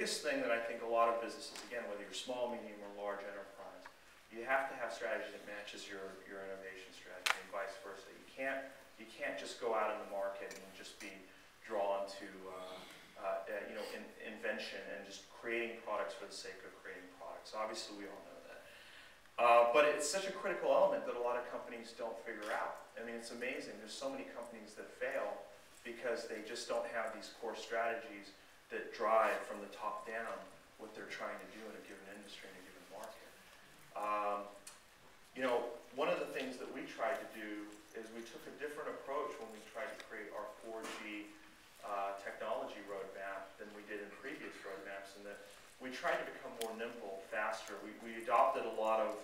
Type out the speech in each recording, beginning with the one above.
biggest thing that I think a lot of businesses, again, whether you're small, medium, or large enterprise, you have to have strategy that matches your innovation strategy and vice versa. You can't just go out in the market and just be drawn to invention and just creating products for the sake of creating products. Obviously, we all know that. But it's such a critical element that a lot of companies don't figure out. I mean, it's amazing. There's so many companies that fail because they just don't have these core strategies that drive from the top down what they're trying to do in a given industry, in a given market. One of the things that we tried to do is we took a different approach when we tried to create our 4G technology roadmap than we did in previous roadmaps, and that we tried to become more nimble, faster. We adopted a lot of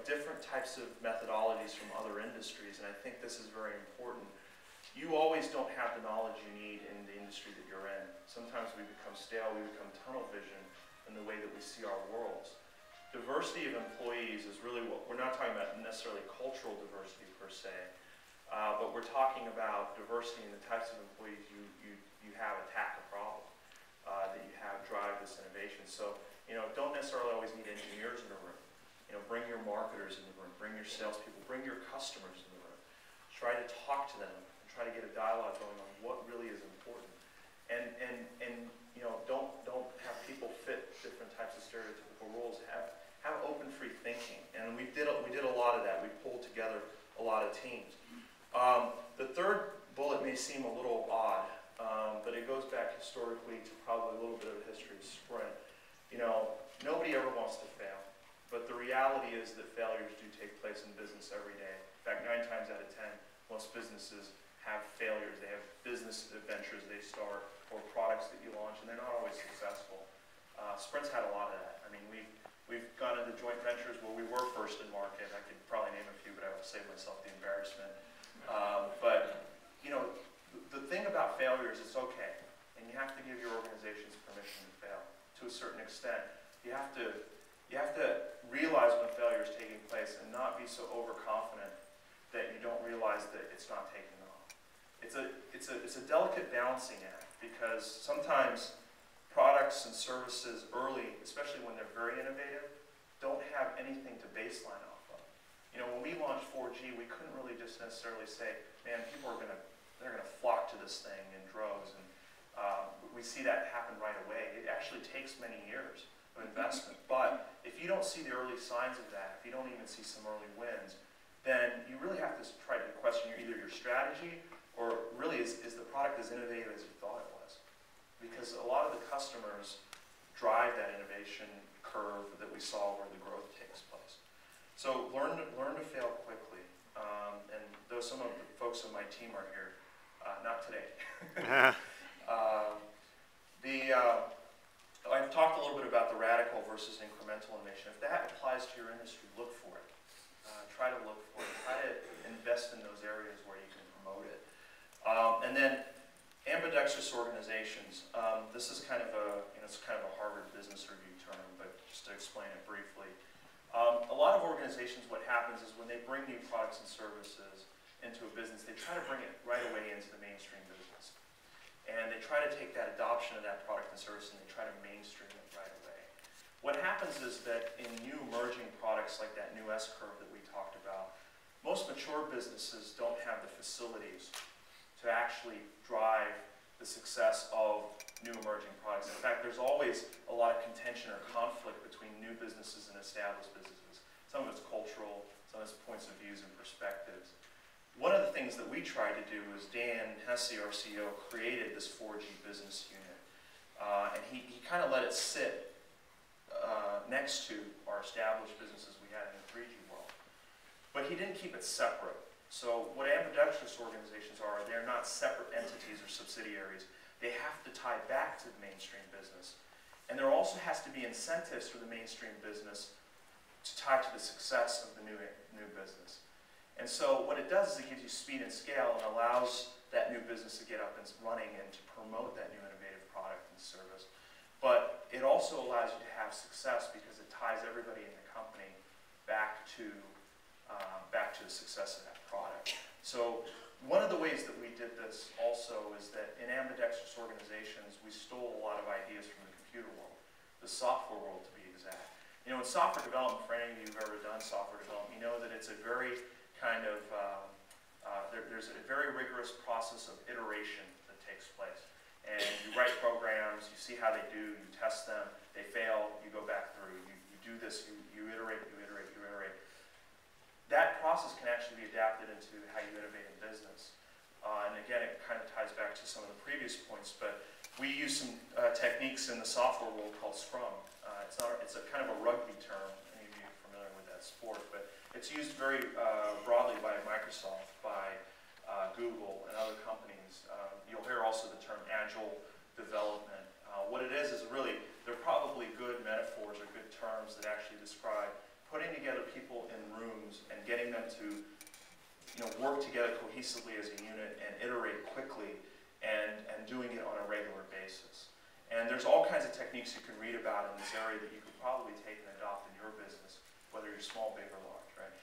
different types of methodologies from other industries, and I think this is very important. You always don't have the knowledge you need in the industry that you're in. Sometimes we become stale, we become tunnel vision in the way that we see our worlds. Diversity of employees is really what we're not talking about, necessarily cultural diversity per se, but we're talking about diversity in the types of employees you have attack a problem, that you have drive this innovation. So, don't necessarily always need engineers in the room. Bring your marketers in the room, bring your salespeople, bring your customers in the room. Try to talk to them. Try to get a dialogue going on what really is important, and don't have people fit different types of stereotypical roles. Have open, free thinking, and we did a lot of that. We pulled together a lot of teams. The third bullet may seem a little odd, but it goes back historically to probably a little bit of a history of Sprint. Nobody ever wants to fail, but the reality is that failures do take place in business every day. In fact, 9 times out of 10, most businesses have failures. They have business adventures they start or products that you launch, and they're not always successful. Sprint's had a lot of that. I mean, we've gone into joint ventures where we were first in market. I could probably name a few, but I will save myself the embarrassment. The thing about failure is it's okay, and you have to give your organizations permission to fail to a certain extent. You have to realize when failure is taking place and not be so overconfident that you don't realize that it's not taking off. It's a delicate balancing act, because sometimes products and services early, especially when they're very innovative, don't have anything to baseline off of. When we launched 4G, we couldn't really just necessarily say, man, people are they're gonna flock to this thing in droves, and we see that happen right away. It actually takes many years of investment, but if you don't see the early signs of that, if you don't even see some early wins, then you really have to try to question either your strategy or really is the product as innovative as you thought it was. Because a lot of the customers drive that innovation curve that we saw where the growth takes place. So learn to fail quickly. And though some of the folks on my team are here, not today. I've talked a little bit about the radical versus incremental innovation. If that applies to your industry, look for it. Try to look for it. Try to invest in those areas where you can promote it. And then ambidextrous organizations. This is kind of it's kind of a Harvard Business Review term, but just to explain it briefly. A lot of organizations, what happens is when they bring new products and services into a business, they try to bring it right away into the mainstream business. And they try to take that adoption of that product and service and they try to mainstream it right away. What happens is that in new emerging products like that new S-curve that we talked about, most mature businesses don't have the facilities to actually drive the success of new emerging products. In fact, there's always a lot of contention or conflict between new businesses and established businesses. Some of it's cultural, some of it's points of views and perspectives. One of the things that we tried to do is Dan Hesse, our CEO, created this 4G business unit. And he kind of let it sit next to our established businesses we had in the 3G world. But he didn't keep it separate. So what ambidextrous organizations are, they're not separate entities or subsidiaries. They have to tie back to the mainstream business. And there also has to be incentives for the mainstream business to tie to the success of the new business. And so what it does is it gives you speed and scale and allows that new business to get up and running and to promote that new innovative product and service. But it also allows you to have success because it ties everybody in the company back to the success of that product. So one of the ways that we did this also is that in ambidextrous organizations, we stole a lot of ideas from the computer world, the software world to be exact. You know, in software development, for any of you who've ever done software development, you know that it's a very kind of, there's a very rigorous process of iteration that takes place. And you write programs, you see how they do, you test them, they fail, you go back through, you do this, you iterate, you iterate, you iterate. That process can actually be adapted into how you innovate in business. And again, it kind of ties back to some of the previous points, but we use some techniques in the software world called Scrum. It's a kind of a rugby term, any of you are familiar with that sport, but it's used very broadly by Microsoft, by Google, and other companies. You'll hear also the term agile development. What it is really, they're probably good metaphors or good terms that actually describe putting together people in rooms and getting them to, you know, work together cohesively as a unit and iterate quickly and doing it on a regular basis. And there's all kinds of techniques you can read about in this area that you could probably take and adopt in your business, whether you're small, big, or large, right?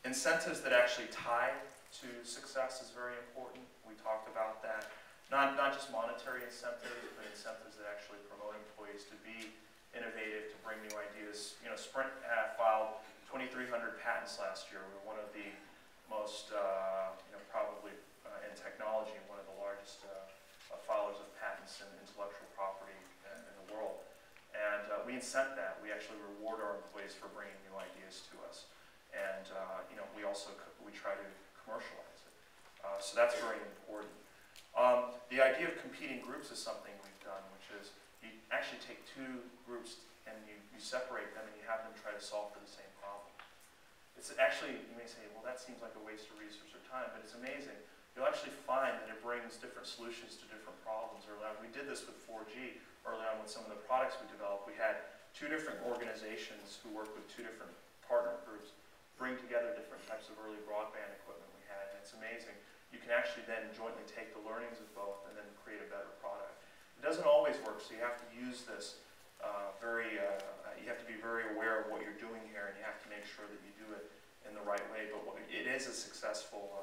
Incentives that actually tie to success is very important. We talked about that. Not just monetary incentives, but incentives that actually promote employees to be innovative, to bring new ideas. You know, Sprint filed 2,300 patents last year. We're one of the most, you know, probably in technology, one of the largest filers of patents and intellectual property in the world. And we incent that. We actually reward our employees for bringing new ideas to us. And you know, we try to commercialize it. So that's very important. The idea of competing groups is something we've done, which is you actually take two groups and you separate them and you have them try to solve for the same problem. It's actually, you may say, well, that seems like a waste of resource or time, but it's amazing. You'll actually find that it brings different solutions to different problems early on. We did this with 4G early on with some of the products we developed. We had two different organizations who worked with two different partner groups bring together different types of early broadband equipment we had, and it's amazing. You can actually then jointly take the learnings of both and then create a better product. It doesn't always work, so you have to use this you have to be very aware of what you're doing here, and you have to make sure that you do it in the right way, but it is a successful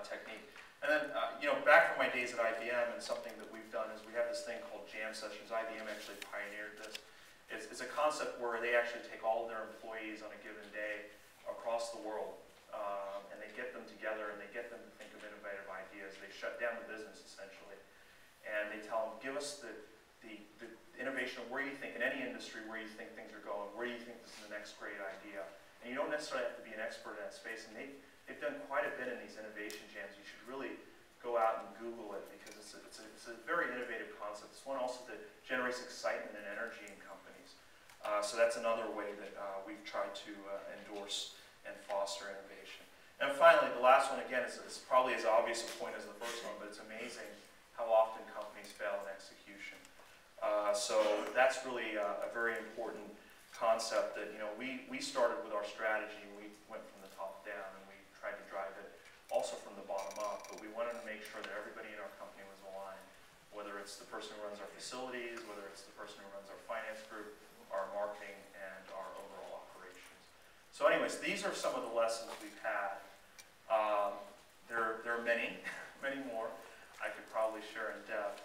technique. And then, you know, back from my days at IBM, and something that we've done is we have this thing called jam sessions. IBM actually pioneered this. It's a concept where they actually take all of their employees on a given day across the world, and they get them together and they get them to think of innovative ideas. They shut down the business, essentially, and they tell them, give us the innovation of where you think, in any industry, where you think things are going, where you think this is the next great idea. And you don't necessarily have to be an expert in that space, and they've done quite a bit in these innovation jams. You should really go out and Google it, because it's a very innovative concept. It's one also that generates excitement and energy in companies. So that's another way that we've tried to endorse and foster innovation. And finally, the last one, again, is probably as obvious a point as the first one, but it's amazing how often companies fail in execution. So that's really a very important concept that, you know, we started with our strategy. We went from the top down, and we tried to drive it also from the bottom up, but we wanted to make sure that everybody in our company was aligned, whether it's the person who runs our facilities, whether it's the person who runs our finance group, our marketing, and our overall operations. So anyways, these are some of the lessons we've had. There are many, many more I could probably share in depth.